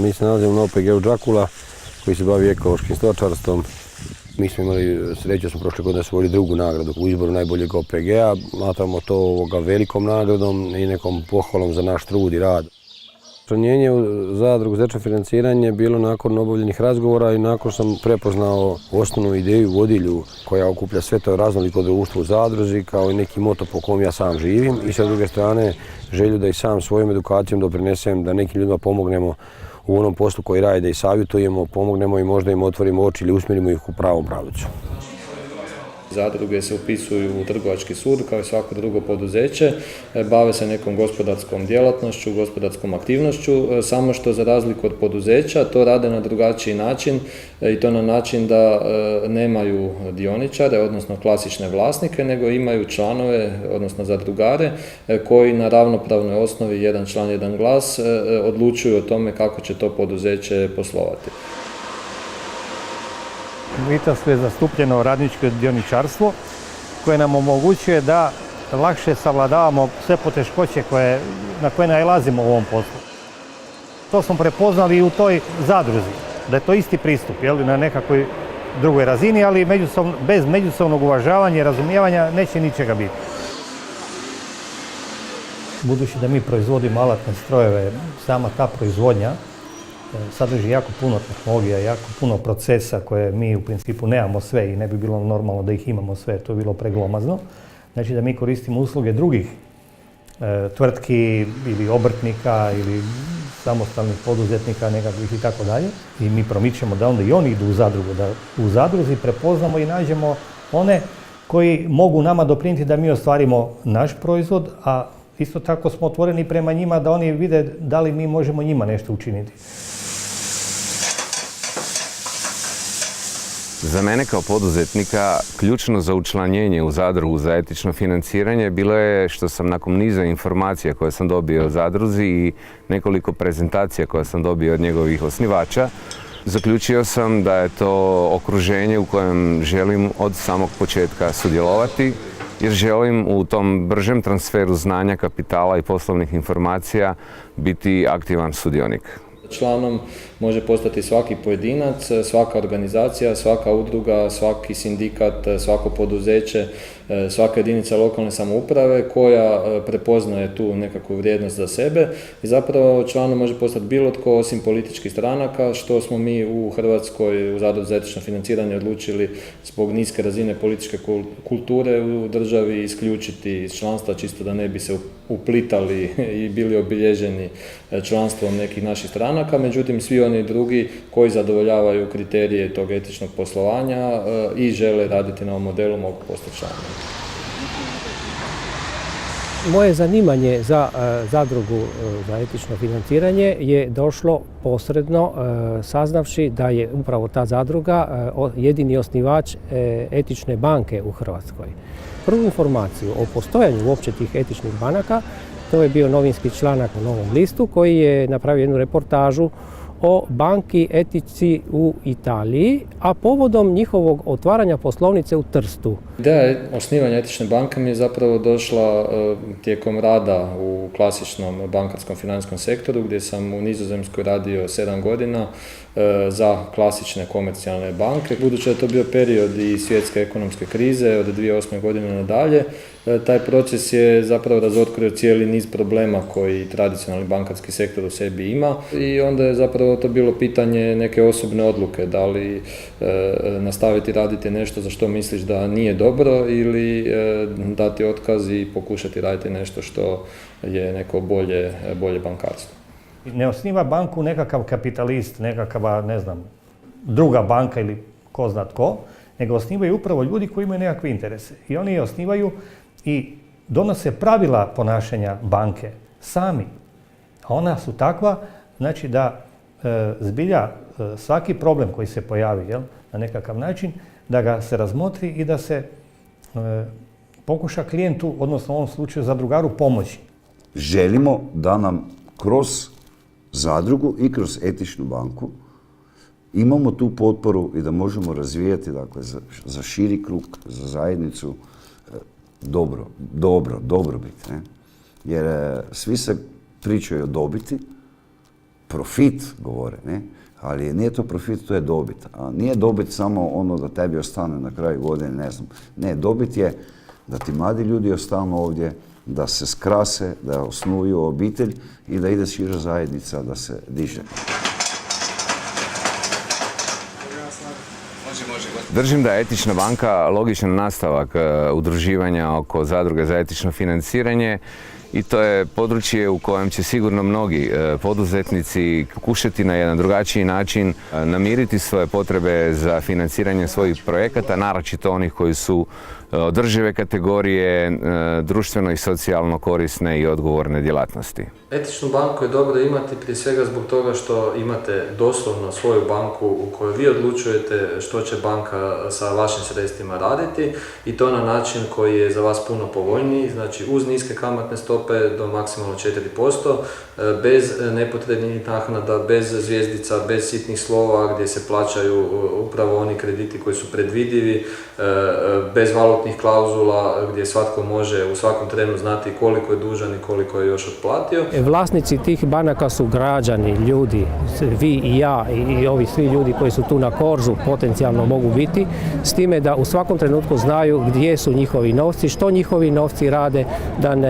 Mi se nalazimo na OPG-u Đakula koji se bavi ekološkim stočarstvom. Mi smo imali sreću, smo prošle godine osvojili drugu nagradu u izboru najboljeg OPG-a. Smatramo to velikom nagradom i nekom pohvalom za naš trud i rad. Učlanjenje u zadrugu za financiranje je bilo nakon obavljenih razgovora i nakon sam prepoznao osnovnu ideju, vodilju koja okuplja sve to raznoliko društvo u zadruzi kao i neki moto po kom ja sam živim i sa druge strane želju da i sam svojom edukacijom doprinesem da nekim ljudima pomognemo u onom poslu koji rade, da ih savjetujemo, pomognemo i možda im otvorimo oči ili usmjerimo ih u pravom pravcu. Zadruge se upisuju u trgovački sud kao i svako drugo poduzeće, bave se nekom gospodarskom djelatnošću, gospodarskom aktivnošću, samo što za razliku od poduzeća to rade na drugačiji način i to na način da nemaju dioničare, odnosno klasične vlasnike, nego imaju članove, odnosno zadrugare, koji na ravnopravnoj osnovi, jedan član, jedan glas, odlučuju o tome kako će to poduzeće poslovati. U Vitaslu je zastupljeno radničko dioničarstvo koje nam omogućuje da lakše savladavamo sve poteškoće na koje nailazimo u ovom poslu. To smo prepoznali i u toj zadruzi, da je to isti pristup na nekakvoj drugoj razini, ali bez međusobnog uvažavanja i razumijevanja neće ničega biti. Budući da mi proizvodimo alatne strojeve, sama ta proizvodnja sadrži jako puno tehnologija, jako puno procesa koje mi u principu nemamo sve i ne bi bilo normalno da ih imamo sve, to bi bilo preglomazno. Znači da mi koristimo usluge drugih tvrtki ili obrtnika ili samostalnih poduzetnika nekakvih i tako dalje. I mi promičemo da onda i oni idu u zadrugu, da u zadruzi prepoznamo i nađemo one koji mogu nama doprinijeti da mi ostvarimo naš proizvod, a isto tako smo otvoreni prema njima da oni vide da li mi možemo njima nešto učiniti. Za mene kao poduzetnika ključno za učlanjenje u zadrugu za etično financiranje bilo je što sam nakon niza informacija koje sam dobio o zadruzi i nekoliko prezentacija koje sam dobio od njegovih osnivača, zaključio sam da je to okruženje u kojem želim od samog početka sudjelovati jer želim u tom bržem transferu znanja, kapitala i poslovnih informacija biti aktivan sudionik. Članom može postati svaki pojedinac, svaka organizacija, svaka udruga, svaki sindikat, svako poduzeće, svaka jedinica lokalne samouprave koja prepoznaje tu nekakvu vrijednost za sebe i zapravo članom može postati bilo tko osim političkih stranaka, što smo mi u Hrvatskoj u Zadruzi za etično financiranje odlučili zbog niske razine političke kulture u državi isključiti iz članstva čisto da ne bi se uplitali i bili obilježeni članstvom nekih naših stranaka, međutim svi oni drugi koji zadovoljavaju kriterije tog etičnog poslovanja i žele raditi na ovom modelu mogu postati članovi. Moje zanimanje za zadrugu za etično financiranje je došlo posredno saznavši da je upravo ta zadruga jedini osnivač etične banke u Hrvatskoj. Prvu informaciju o postojanju uopće tih etičnih banaka, to je bio novinski članak u Novom listu koji je napravio jednu reportažu o banki etici u Italiji, a povodom njihovog otvaranja poslovnice u Trstu. Ideja osnivanja etične banke mi je zapravo došla tijekom rada u klasičnom bankarskom financijskom sektoru gdje sam u Nizozemskoj radio 7 godina za klasične komercijalne banke. Budući da je to bio period i svjetske ekonomske krize od 2008. godine nadalje, taj proces je zapravo razotkrio cijeli niz problema koji tradicionalni bankarski sektor u sebi ima i onda je zapravo to bilo pitanje neke osobne odluke, da li nastaviti raditi nešto za što misliš da nije dobro ili dati otkaz i pokušati raditi nešto što je neko bolje bankarstvo. Ne osniva banku nekakav kapitalist, nekakva, ne znam, druga banka ili ko zna tko, nego osnivaju upravo ljudi koji imaju nekakve interese. I oni je osnivaju i donose pravila ponašanja banke sami. A ona su takva, znači da zbilja svaki problem koji se pojavi na nekakav način, da ga se razmotri i da se pokuša klijentu, odnosno u ovom slučaju zadrugaru, pomoći. Želimo da nam kroz zadrugu i kroz etičnu banku imamo tu potporu i da možemo razvijati za širi krug, za zajednicu dobrobit. Ne? Jer svi se pričaju o dobiti, profit govore, ne? Ali nije to profit, to je dobit. A nije dobit samo ono da tebi ostane na kraju godine, ne znam. Ne, dobit je da ti mladi ljudi ostanu ovdje, da se skrase, da osnuju obitelj i da ide šira zajednica, da se diže. Držim da je Etična banka logičan nastavak udruživanja oko zadruge za etično financiranje i to je područje u kojem će sigurno mnogi poduzetnici kušati na jedan drugačiji način namiriti svoje potrebe za financiranje svojih projekata, naročito onih koji su održive kategorije, društveno i socijalno korisne i odgovorne djelatnosti. Etičnu banku je dobro imati prije svega zbog toga što imate doslovno svoju banku u kojoj vi odlučujete što će banka sa vašim sredstvima raditi i to na način koji je za vas puno povoljniji, znači uz niske kamatne stope do maksimalno 4%, bez nepotrebnih naknada, bez zvjezdica, bez sitnih slova gdje se plaćaju upravo oni krediti koji su predvidivi, bez valutnih klauzula gdje svatko može u svakom trenu znati koliko je dužan i koliko je još otplatio. Vlasnici tih banaka su građani, ljudi, vi i ja i ovi svi ljudi koji su tu na korzu potencijalno mogu biti, s time da u svakom trenutku znaju gdje su njihovi novci, što njihovi novci rade,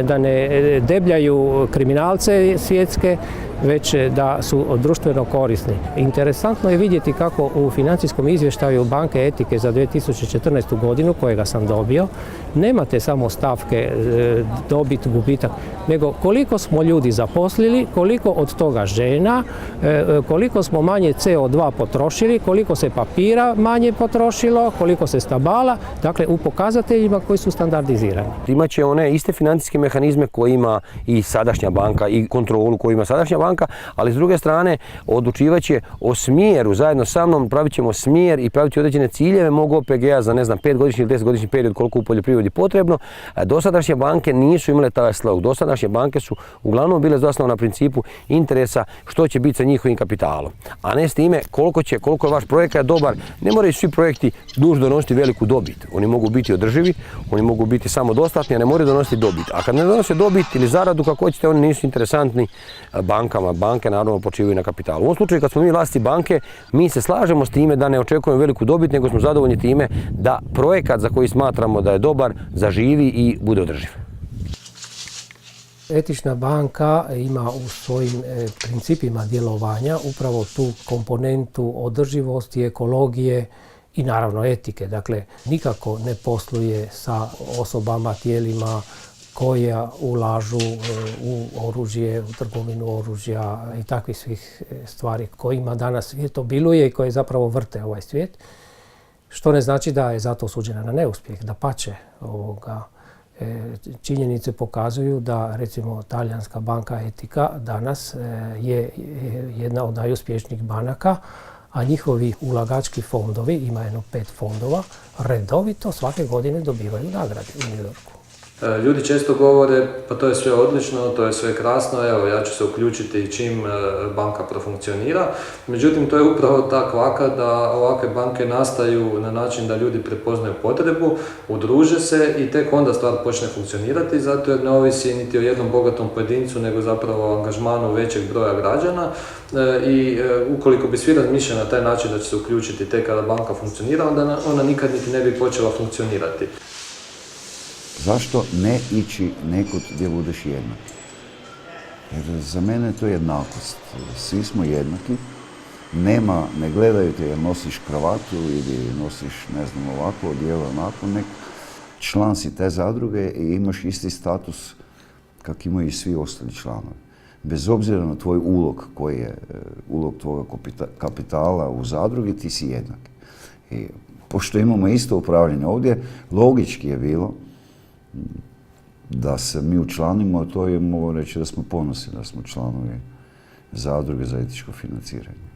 da ne debljaju kriminalce svjetske, već da su društveno korisni. Interesantno je vidjeti kako u financijskom izvještaju Banke etike za 2014. godinu, kojega sam dobio, nemate samo stavke dobit, gubitak, nego koliko smo ljudi zaposlili, koliko od toga žena, koliko smo manje CO2 potrošili, koliko se papira manje potrošilo, koliko se stabala, dakle u pokazateljima koji su standardizirani. Imaće one iste financijske mehanizme koje ima i sadašnja banka i kontrolu koju ima sadašnja banka, ali s druge strane odlučivat će o smjeru, zajedno sa mnom pravit ćemo smjer i pravit će određene ciljeve mog OPG-a za 5-godišnji ili 10-godišnji period koliko u poljoprivredi potrebno. Dosadašnje banke nisu imale taj slog. Dosadašnje banke su uglavnom bile zasnovane na principu interesa što će biti sa njihovim kapitalom, a ne s time koliko je vaš projekat dobar. Ne moraju svi projekti nužno donositi veliku dobit. Oni mogu biti održivi, oni mogu biti samodostatni, a ne moraju donositi dobit. A kad ne donose dobit ili zaradu kako hoćete, oni nisu interesantni bankama. Banke naravno počivaju na kapitalu. U ovom slučaju kad smo mi vlasti banke, mi se slažemo s time da ne očekujemo veliku dobit, nego smo zadovoljni time da projekat za koji smatramo da je dobar zaživi i bude održiv. Etična banka ima u svojim principima djelovanja upravo tu komponentu održivosti, ekologije i naravno etike. Dakle, nikako ne posluje sa osobama, tijelima koja ulažu u oružje, u trgovinu oružja i takvih svih stvari kojima danas svijet obiluje i koje zapravo vrte ovaj svijet. Što ne znači da je zato osuđena na neuspjeh, dapače. Činjenice pokazuju da recimo talijanska banka Etika danas je jedna od najuspješnijih banaka, a njihovi ulagački fondovi, ima jedno 5 fondova, redovito svake godine dobivaju nagrade u New Yorku. Ljudi često govore, pa to je sve odlično, to je sve krasno, evo ja ću se uključiti čim banka profunkcionira. Međutim, to je upravo ta kvaka da ovakve banke nastaju na način da ljudi prepoznaju potrebu, udruže se i tek onda stvar počne funkcionirati, zato jer ne ovisi niti o jednom bogatom pojedincu, nego zapravo o angažmanu većeg broja građana. I ukoliko bi svi razmišljali na taj način da će se uključiti tek kada banka funkcionira, onda ona nikad niti ne bi počela funkcionirati. Zašto ne ići nekud gdje budeš jednak? Jer za mene je to jednakost. Svi smo jednaki. Ne gledaju te jer nosiš kravatu ili nosiš, ne znam, ovako odijelo, onako. Član si te zadruge i imaš isti status kak imaju i svi ostali članovi. Bez obzira na tvoj ulog, koji je ulog tvoga kapitala u zadrugi, ti si jednak. I pošto imamo isto upravljanje ovdje, logički je bilo da se mi učlanimo, to je mogu reći da smo ponosni da smo članovi zadruge za etičko financiranje.